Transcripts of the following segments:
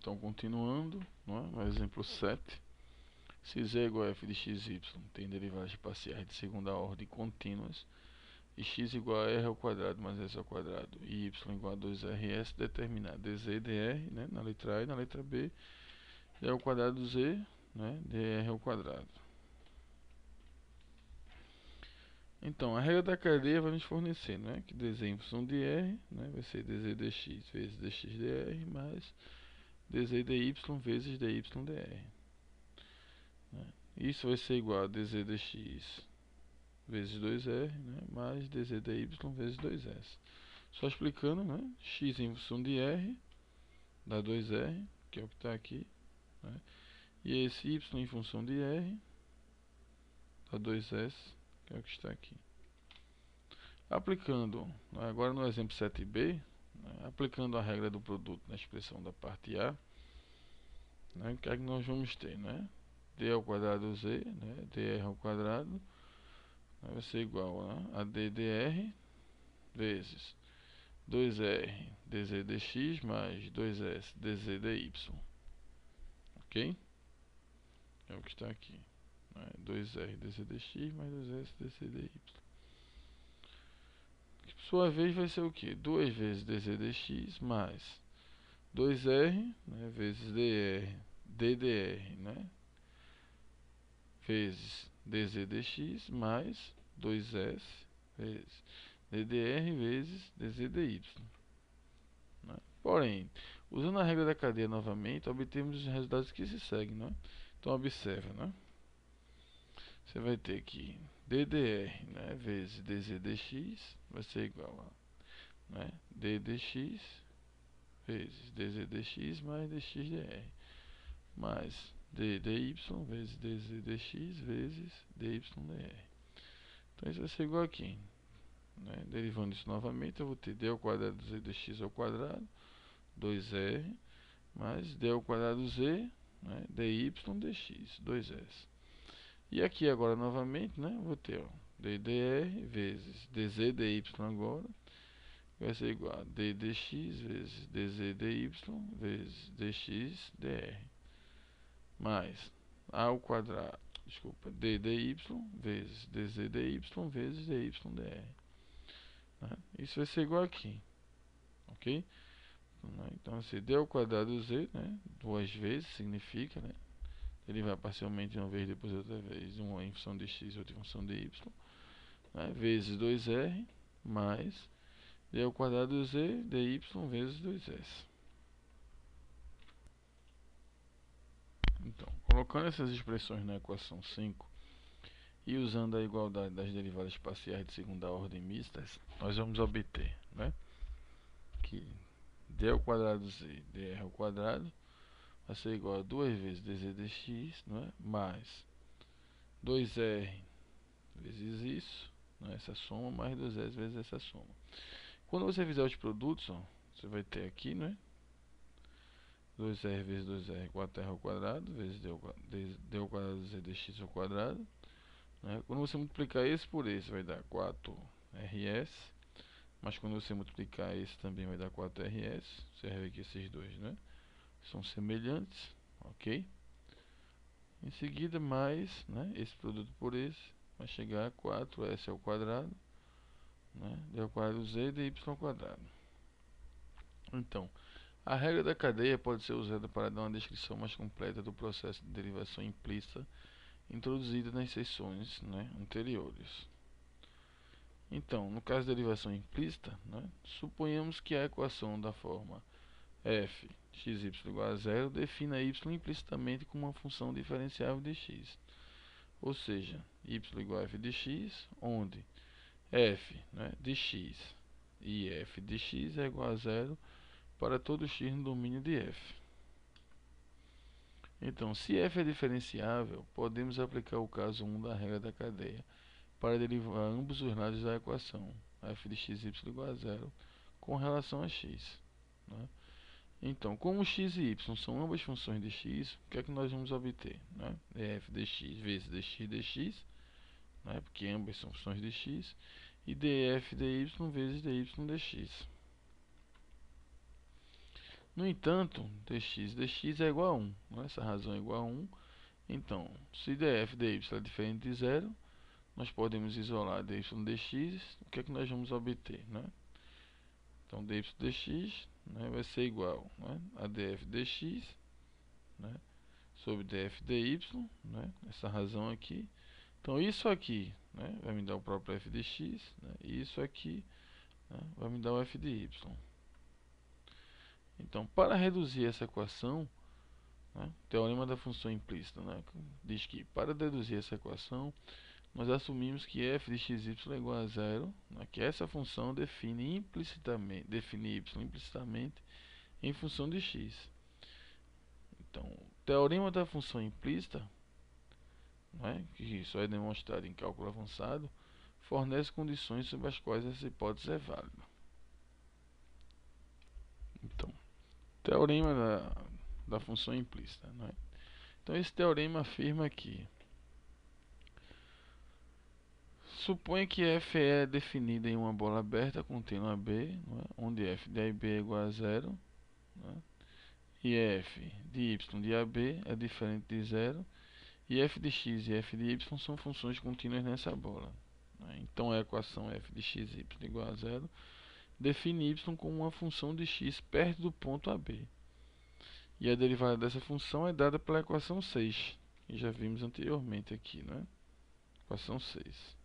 Então, continuando, não é? No exemplo 7, se z é igual a f de xy tem derivadas parciais de segunda ordem contínuas, e x igual a r ao quadrado mais s ao quadrado, e y igual a 2rs, determinar dz e dr, né? Na letra A e na letra B, d ao quadrado z, né? dr ao quadrado. Então, a regra da cadeia vai nos fornecer, né, que dz em função de r, né, vai ser dz dx vezes dx dr mais dz dy vezes dy dr. Né. Isso vai ser igual a dz dx vezes 2r, né, mais dz dy vezes 2s. Só explicando, né, x em função de r dá 2r, que é o que está aqui, né, e esse y em função de r dá 2s, que é o que está aqui. Aplicando, agora no exemplo 7b, né, aplicando a regra do produto na expressão da parte A, né, o que é que nós vamos ter, né? D ao quadrado z, né, dr ao quadrado, vai ser igual, né, a d dr vezes 2r dz dx mais 2s dz dy. Ok? É o que está aqui, né, 2r dz dx mais 2s dz dy. Por sua vez vai ser o que? 2 vezes dz dx mais 2r, né, vezes ddr, né, vezes dz dx mais 2s vezes ddr vezes dz dy. Né? Porém, usando a regra da cadeia novamente, obtemos os resultados que se seguem. Né? Então, observa, né? Você vai ter que ddr, né, vezes dz dx vai ser igual a, né, ddx vezes dz dx mais dx dr mais dy vezes dz dx vezes dy dr. Então isso vai ser igual aqui, né? Derivando isso novamente, eu vou ter d ao quadrado z dx ao quadrado, 2r, mais d ao quadrado z, né, dy dx, 2s. E aqui agora novamente, né, eu vou ter, ó, ddr vezes dz dy agora, vai ser igual a d dx vezes dz dy vezes dx dr, mais a ao quadrado, desculpa, d dy vezes dz dy vezes dy dr. Né? Isso vai ser igual aqui, ok? Então, se d ao quadrado z, né, duas vezes significa, né, ele vai parcialmente uma vez, depois outra vez, uma em função de x e outra em função de y, né, vezes 2r, mais d ao quadrado z, dy vezes 2s. Então, colocando essas expressões na equação 5 e usando a igualdade das derivadas parciais de segunda ordem mistas, nós vamos obter, né, que d ao quadrado z, dr ao quadrado, vai ser igual a 2 vezes dz dx, né, mais 2r vezes isso, né, essa soma, mais 2s vezes essa soma. Quando você fizer os produtos, ó, você vai ter aqui, né, 2r vezes 2r, 4r ao quadrado, vezes d ao quadrado z dx ao quadrado. Né? Quando você multiplicar esse por esse, vai dar 4rs. Mas quando você multiplicar esse também vai dar 4rs. Você vai ver que esses dois, né, são semelhantes, ok? Em seguida, mais, né, esse produto por esse, vai chegar a 4s ao quadrado, né, d ao quadrado z dy ao quadrado. Então, a regra da cadeia pode ser usada para dar uma descrição mais completa do processo de derivação implícita introduzido nas seções, né, anteriores. Então, no caso da derivação implícita, né, suponhamos que a equação da forma f xy igual a zero defina y implicitamente como uma função diferenciável de x, ou seja, y igual a f de x, onde f, né, de x e f de x é igual a zero para todo x no domínio de f. Então, se f é diferenciável, podemos aplicar o caso 1 da regra da cadeia para derivar ambos os lados da equação f de xy igual a zero com relação a x. Né? Então, como x e y são ambas funções de x, o que é que nós vamos obter? Né? f de x vezes dx dx, né? Porque ambas são funções de x, e df dy vezes dy dx. No entanto, dx é igual a 1, né? Essa razão é igual a 1. Então, se df dy é diferente de zero, nós podemos isolar dy dx. O que é que nós vamos obter, né? Então, dy dx, né, vai ser igual, né, a df dx, né, sobre df dy, né, essa razão aqui. Então, isso aqui, né, vai me dar o próprio f de x, né, e isso aqui, né, vai me dar o f de y. Então, para reduzir essa equação, né, o teorema da função implícita, né, diz que para deduzir essa equação, nós assumimos que f de xy é igual a zero, né, que essa função define y implicitamente em função de x. Então, o teorema da função implícita, né, que isso é demonstrado em cálculo avançado, fornece condições sob as quais essa hipótese é válida. Então, teorema da função implícita, né? Então, esse teorema afirma que suponha que f é definida em uma bola aberta contendo a B, né, onde f de AB é igual a zero, né, e f de y de AB é diferente de zero, e f de x e f de y são funções contínuas nessa bola, né? Então a equação f de x e y igual a zero define y como uma função de x perto do ponto AB. E a derivada dessa função é dada pela equação 6, que já vimos anteriormente aqui, né? Equação 6.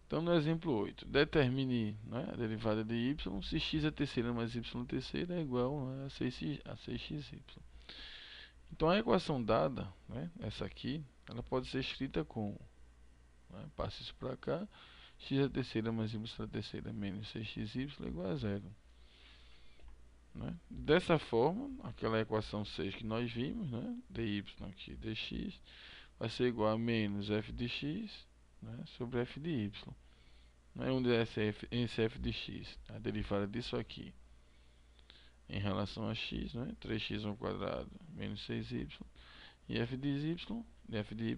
Então, no exemplo 8, determine, né, a derivada de y se x é terceira mais y terceira é igual, né, a 6xy. Então, a equação dada, né, essa aqui, ela pode ser escrita como, né, passa isso para cá, x é terceira mais y terceira menos 6xy é igual a zero. Né? Dessa forma, aquela equação 6 que nós vimos, né, dy aqui dx, vai ser igual a menos f de x, né, sobre f de y. Né, onde esse f de x, a derivada disso aqui, em relação a x, né, 3x ao quadrado menos 6y, e f de y,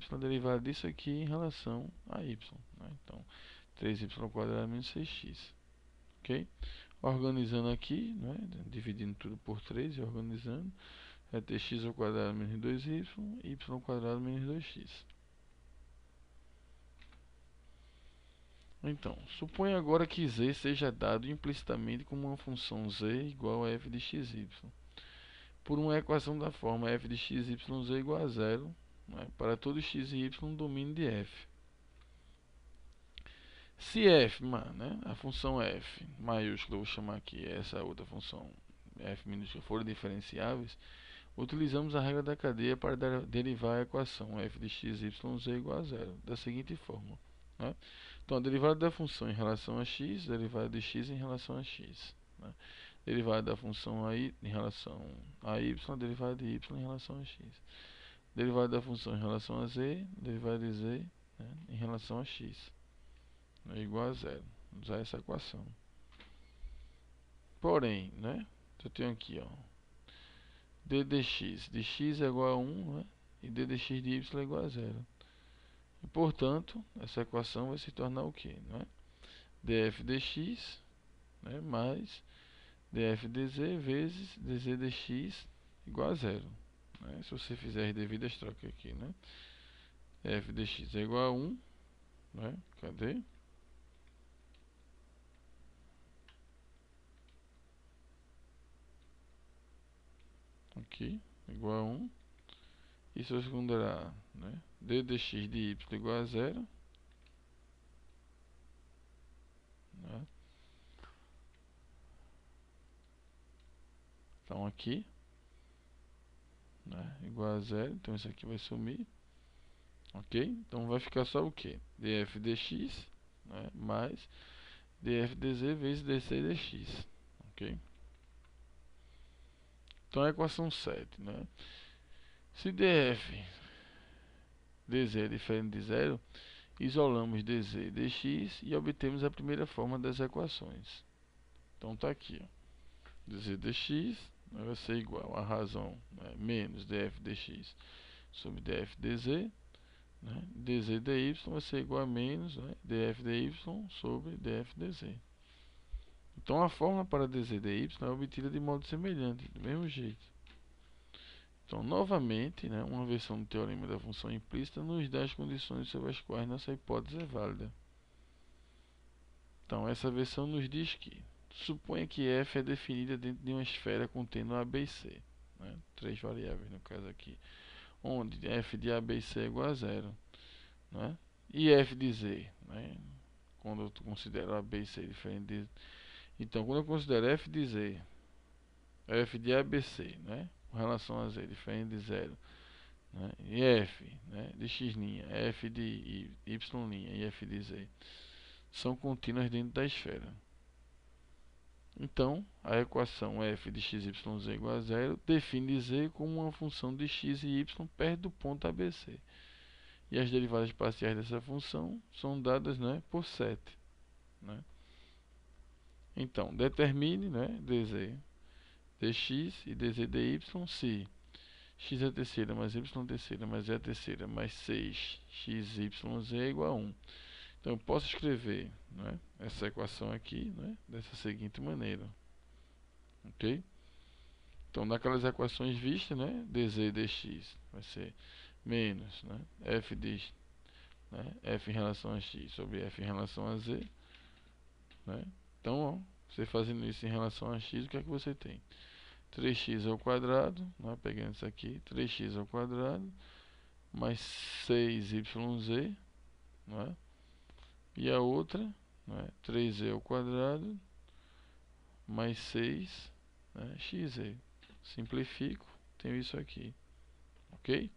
a derivada disso aqui em relação a y. Né? Então, 3y ao quadrado menos 6x. Ok? Organizando aqui, né, dividindo tudo por 3 e organizando, vai ter x ao quadrado menos 2y, y ao quadrado menos 2x. Então, suponha agora que z seja dado implicitamente como uma função z igual a f de xy, por uma equação da forma f de xyz igual a zero, né, para todo x e y no domínio de f. Se f, né, a função f maiúscula, eu vou chamar aqui essa outra função f minúscula, forem diferenciáveis, utilizamos a regra da cadeia para derivar a equação f de xyz igual a zero, da seguinte forma. Né? Então, a derivada da função em relação a x, derivada de x em relação a x. Né? Derivada da função aí em relação a y, derivada de y em relação a x. Derivada da função em relação a z, derivada de z, né, em relação a x. É igual a zero. Vamos usar essa equação. Porém, né, eu tenho aqui, ó, d de x é igual a 1, né, e d de x de y é igual a zero. E, portanto, essa equação vai se tornar o quê? Né? Df dx, né, mais df dz vezes dz dx igual a zero. Né? Se você fizer as devidas trocas aqui, né? F dx é igual a 1, né? Cadê? Aqui, igual a 1. E se eu considerar, né, d dx de y igual a zero, né? Então aqui, né, igual a zero, então isso aqui vai sumir. Ok? Então vai ficar só o que? Df dx, né, mais df dz vezes dc dx. Ok? Então a equação 7, né? Se df dz é diferente de zero, isolamos dz e dx e obtemos a primeira forma das equações. Então está aqui, ó. dz dx, né, vai ser igual a razão, né, menos df dx sobre df dz, né, dz dy vai ser igual a menos, né, df dy sobre df dz. Então a fórmula para dz dy é obtida de modo semelhante, do mesmo jeito. Então, novamente, né, uma versão do teorema da função implícita nos dá as condições sobre as quais nossa hipótese é válida. Então, essa versão nos diz que suponha que f é definida dentro de uma esfera contendo a, b e c, né, 3 variáveis no caso aqui, onde f de a, b e c é igual a zero, né, e f de z, né, quando eu considero a, b e c diferente de... Então, quando eu considero f de z, f de a, b, c, né, com relação a z diferente de zero, né, e f, né, de x', f de y' e f de z são contínuas dentro da esfera. Então, a equação f de x, y, z igual a zero define z como uma função de x e y perto do ponto ABC. E as derivadas parciais dessa função são dadas, né, por 7. Né? Então, determine, né, dz dx e dz dy se x é terceira mais y terceira mais z terceira mais 6xyz é igual a 1. Então eu posso escrever, né, essa equação aqui, né, dessa seguinte maneira. Ok? Então naquelas equações vistas, né, dz dx vai ser menos, né, f de, né, f em relação a x sobre f em relação a z. Né? Então, ó, você fazendo isso em relação a x, o que é que você tem? 3x ao quadrado, né, pegando isso aqui, 3x ao quadrado, mais 6yz, né, e a outra, né, 3z ao quadrado, mais 6, né, xz. Simplifico, tenho isso aqui, ok?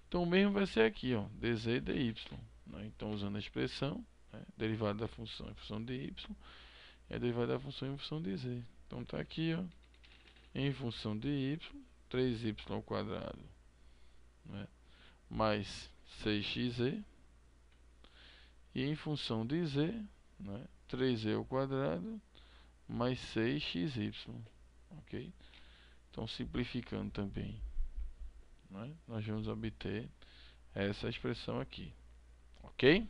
Então o mesmo vai ser aqui, ó, dz dy, né? Então usando a expressão, né, derivada da função em função de y, é a derivada da função em função de z. Então está aqui, ó, em função de y, 3y ao quadrado, né, mais 6xz, e em função de z, né, 3z ao quadrado mais 6xy, ok? Então simplificando também, né, nós vamos obter essa expressão aqui, ok?